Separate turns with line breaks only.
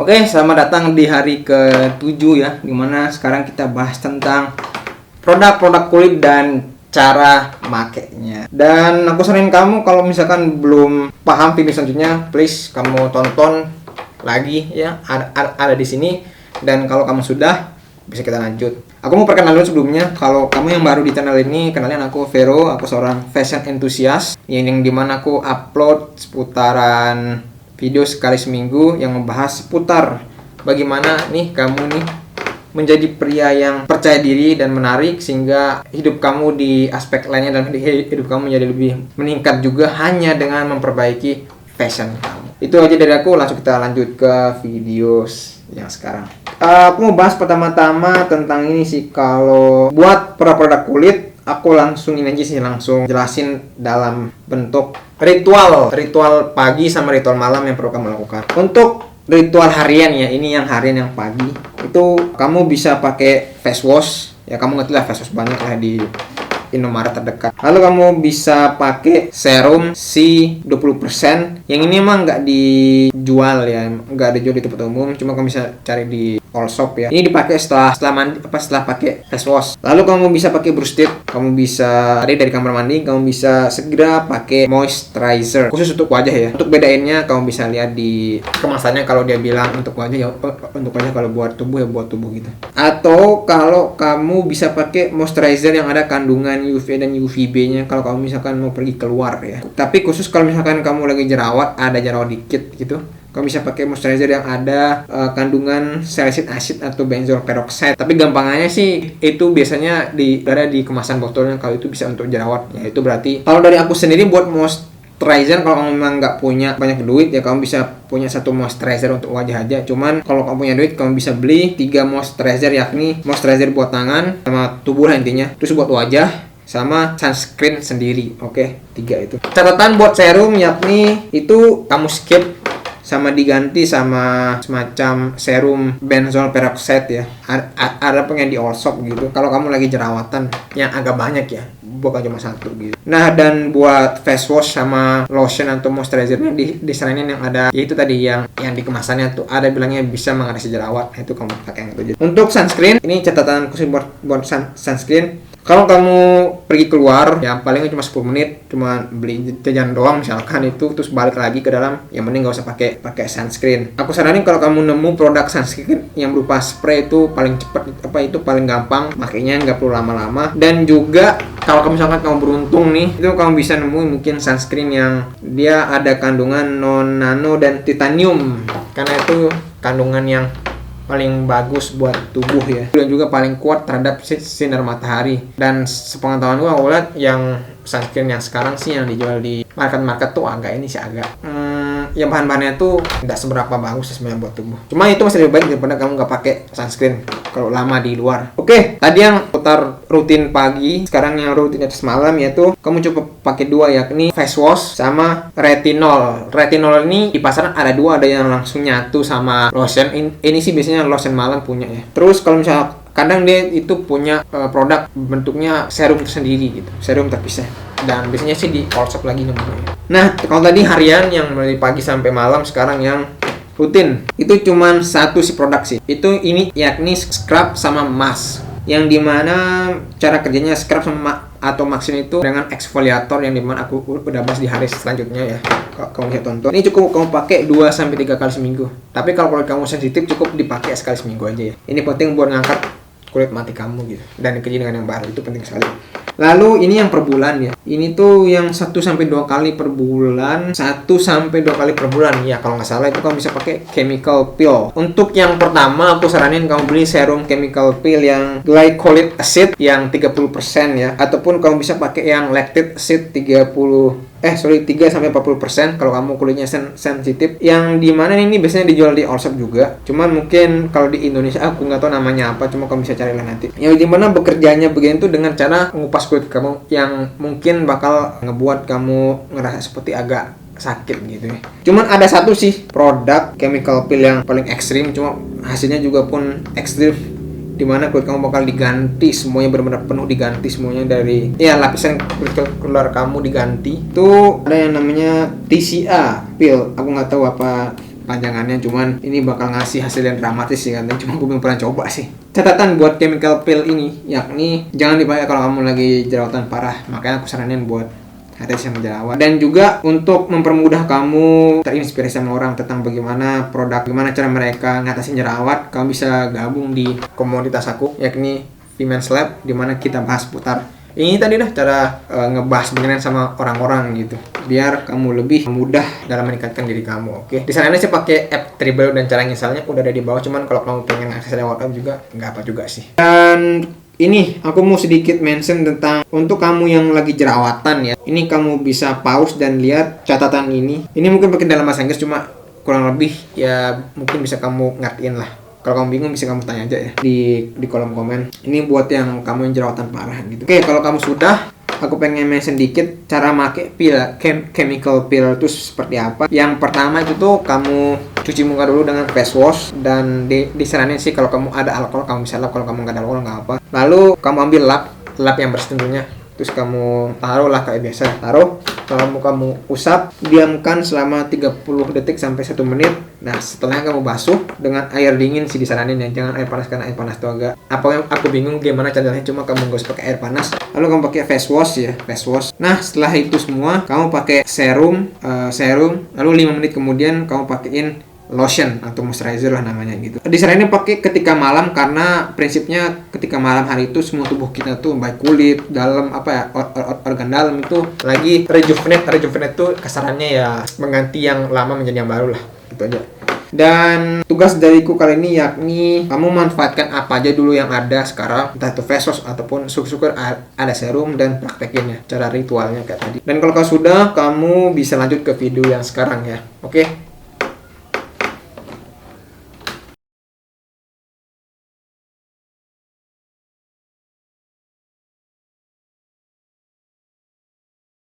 Oke, selamat datang di hari ke-7 ya, dimana sekarang kita bahas tentang produk-produk kulit dan cara makainya. Dan aku saranin kamu kalau misalkan belum paham video selanjutnya, please kamu tonton lagi ya, ada di sini. Dan kalau kamu sudah, bisa kita lanjut. Aku mau perkenalan dulu sebelumnya. Kalau kamu yang baru di channel ini, kenalin aku Vero, aku seorang fashion enthusiast yang dimana aku upload seputaran video sekali seminggu yang membahas seputar bagaimana nih kamu nih menjadi pria yang percaya diri dan menarik sehingga hidup kamu di aspek lainnya dan hidup kamu menjadi lebih meningkat juga hanya dengan memperbaiki fashion kamu. Itu aja dari aku, langsung kita lanjut ke video yang sekarang. Aku mau bahas pertama-tama tentang ini sih, kalau buat produk kulit aku langsung ini aja sih, langsung jelasin dalam bentuk ritual pagi sama ritual malam yang perlu kamu lakukan. Untuk ritual harian ya, ini yang harian yang pagi itu kamu bisa pakai face wash ya, kamu ngerti lah face wash banyak lah di Indomaret terdekat. Lalu kamu bisa pakai serum C20%. Yang ini emang nggak dijual ya, nggak dijual di tempat umum, cuma kamu bisa cari di all shop ya. Ini dipakai setelah mandi, setelah pakai face wash. Lalu kamu bisa pakai brush tip, kamu bisa dari kamar mandi, kamu bisa segera pakai moisturizer khusus untuk wajah ya. Untuk bedainnya kamu bisa lihat di kemasannya, kalau dia bilang untuk wajah ya untuk wajah, kalau buat tubuh ya buat tubuh gitu. Atau kalau kamu bisa pakai moisturizer yang ada kandungan UV dan UVB-nya kalau kamu misalkan mau pergi keluar ya. Tapi khusus kalau misalkan kamu lagi jerawat, ada jerawat dikit gitu, kamu bisa pakai moisturizer yang ada kandungan salicylic acid atau benzoyl peroxide. Tapi gampangannya sih itu biasanya ada di kemasan botolnya, kalau itu bisa untuk jerawat ya. Itu berarti kalau dari aku sendiri buat moisturizer, kalau kamu memang nggak punya banyak duit ya, kamu bisa punya satu moisturizer untuk wajah aja. Cuman kalau kamu punya duit, kamu bisa beli 3 moisturizer, yakni moisturizer buat tangan sama tubuh lah intinya, terus buat wajah sama sunscreen sendiri. Oke, 3 itu. Catatan buat serum yakni itu kamu skip sama diganti sama semacam serum benzoyl peroxide ya. Ada pengen di all shop gitu kalau kamu lagi jerawatan yang agak banyak ya, bukan cuma satu gitu. Nah, dan buat face wash sama lotion atau moisturizernya disaranin yang ada, yaitu tadi yang di kemasannya tuh ada bilangnya bisa mengatasi jerawat. Nah, itu kamu pakai yang itu. Untuk sunscreen, ini catatan khusus buat sunscreen. Kalau kamu pergi keluar ya paling cuma 10 menit, cuma beli jajan doang misalkan itu, terus balik lagi ke dalam, yang mending nggak usah pakai sunscreen. Aku saranin kalau kamu nemu produk sunscreen yang berupa spray, itu paling cepat, itu paling gampang makanya, nggak perlu lama-lama. Dan juga kalau kamu misalkan kamu beruntung nih, itu kamu bisa nemuin mungkin sunscreen yang dia ada kandungan non nano dan titanium, karena itu kandungan yang paling bagus buat tubuh ya, dan juga paling kuat terhadap sinar matahari. Dan sepengetahuan gue, aku lihat yang sunscreen yang sekarang sih yang dijual di market tuh agak ini sih agak yang bahan-bahannya tuh tidak seberapa bagus sebenarnya buat tubuh. Cuma itu masih lebih baik daripada kamu nggak pakai sunscreen kalau lama di luar. Oke, tadi yang putar rutin pagi, sekarang yang rutin atas malam, yaitu kamu coba pakai 2, yakni face wash sama retinol. Retinol ini di pasaran ada 2, ada yang langsung nyatu sama lotion. Ini sih biasanya lotion malam punya ya. Terus kalau misalnya kadang dia itu punya produk bentuknya serum tersendiri gitu, serum terpisah, dan biasanya sih di all shop lagi namanya. Nah, kalau tadi harian yang dari pagi sampai malam, sekarang yang rutin itu cuman 1 si produk sih. Itu ini yakni scrub sama mask, yang dimana cara kerjanya scrub sama atau mask itu dengan exfoliator, yang dimana aku udah bahas di hari selanjutnya ya. Kamu bisa tonton. Ini cukup kamu pakai 2-3 kali seminggu. Tapi kalau kulit kamu sensitif, cukup dipakai sekali seminggu aja ya. Ini penting buat ngangkat kulit mati kamu gitu, dan kerja dengan yang baru, itu penting sekali. Lalu ini yang per bulan ya. Ini tuh yang 1-2 kali per bulan, 1-2 kali per bulan ya kalau nggak salah. Itu kamu bisa pakai chemical peel. Untuk yang pertama aku saranin kamu beli serum chemical peel yang glycolic acid yang 30% ya, ataupun kamu bisa pakai yang lactic acid 3-40% kalau kamu kulitnya sensitif, yang dimana ini biasanya dijual di all shop juga. Cuman mungkin kalau di Indonesia aku nggak tahu namanya apa, cuma kamu bisa cari lah nanti. Yang dimana bekerjanya begini tuh dengan cara mengupas kulit kamu, yang mungkin bakal ngebuat kamu ngerasa seperti agak sakit gitu ya. Cuman ada 1 sih produk chemical peel yang paling ekstrim, cuma hasilnya juga pun ekstrim, dimana kulit kamu bakal diganti semuanya, benar-benar penuh diganti semuanya, dari ya lapisan kulit keluar kamu diganti. Itu ada yang namanya TCA peel, aku nggak tahu apa panjangannya, cuman ini bakal ngasih hasil yang dramatis sih katanya, cuma gue belum pernah coba sih. Catatan buat chemical peel ini, yakni jangan dipakai kalau kamu lagi jerawatan parah, makanya aku saranin buat hati-hati sama jerawat. Dan juga untuk mempermudah kamu terinspirasi sama orang tentang bagaimana gimana cara mereka ngatasin jerawat, kamu bisa gabung di komunitas aku, yakni Women's Lab, dimana kita bahas putar ini tadi dah cara ngebahas mengenai sama orang-orang gitu, biar kamu lebih mudah dalam meningkatkan diri kamu. Oke, di sana saya pakai app Tribal dan cara nginstalnya udah ada di bawah, cuman kalau kamu pengen akses lewat app juga nggak apa juga sih. Dan ini aku mau sedikit mention tentang untuk kamu yang lagi jerawatan ya, ini kamu bisa pause dan lihat catatan ini. Ini mungkin pakai dalam bahasa Inggris, cuma kurang lebih ya mungkin bisa kamu ngertiin lah. Kalau kamu bingung bisa kamu tanya aja ya di kolom komen. Ini buat yang kamu yang jerawatan parah gitu. Oke, kalau kamu sudah, aku pengen mention dikit cara make chemical peel itu seperti apa. Yang pertama itu tuh kamu cuci muka dulu dengan face wash, dan disaranin sih kalau kamu ada alkohol kamu bisa lap, kalau kamu nggak ada alkohol nggak apa. Lalu kamu ambil lap yang bersih tentunya, terus kamu taruh lah kayak biasa, kamu usap, diamkan selama 30 detik sampai 1 menit. Nah, setelahnya kamu basuh dengan air dingin sih disaranin ya, jangan air panas karena air panas itu agak aku bingung gimana caranya, cuma kamu gak usah pakai air panas. Lalu kamu pakai face wash. Nah, setelah itu semua kamu pakai serum, lalu 5 menit kemudian kamu pakaiin lotion atau moisturizer lah namanya gitu. Disaranin pakai ketika malam, karena prinsipnya ketika malam hari itu semua tubuh kita tuh baik kulit, dalam organ dalam itu lagi rejuvenate tuh kasarannya ya mengganti yang lama menjadi yang baru lah, gitu aja. Dan tugas dariku kali ini yakni kamu manfaatkan apa aja dulu yang ada sekarang, entah itu face wash ataupun syukur ada serum, dan praktekinnya cara ritualnya kayak tadi. Dan kalau kau sudah, kamu bisa lanjut ke video yang sekarang ya. Oke.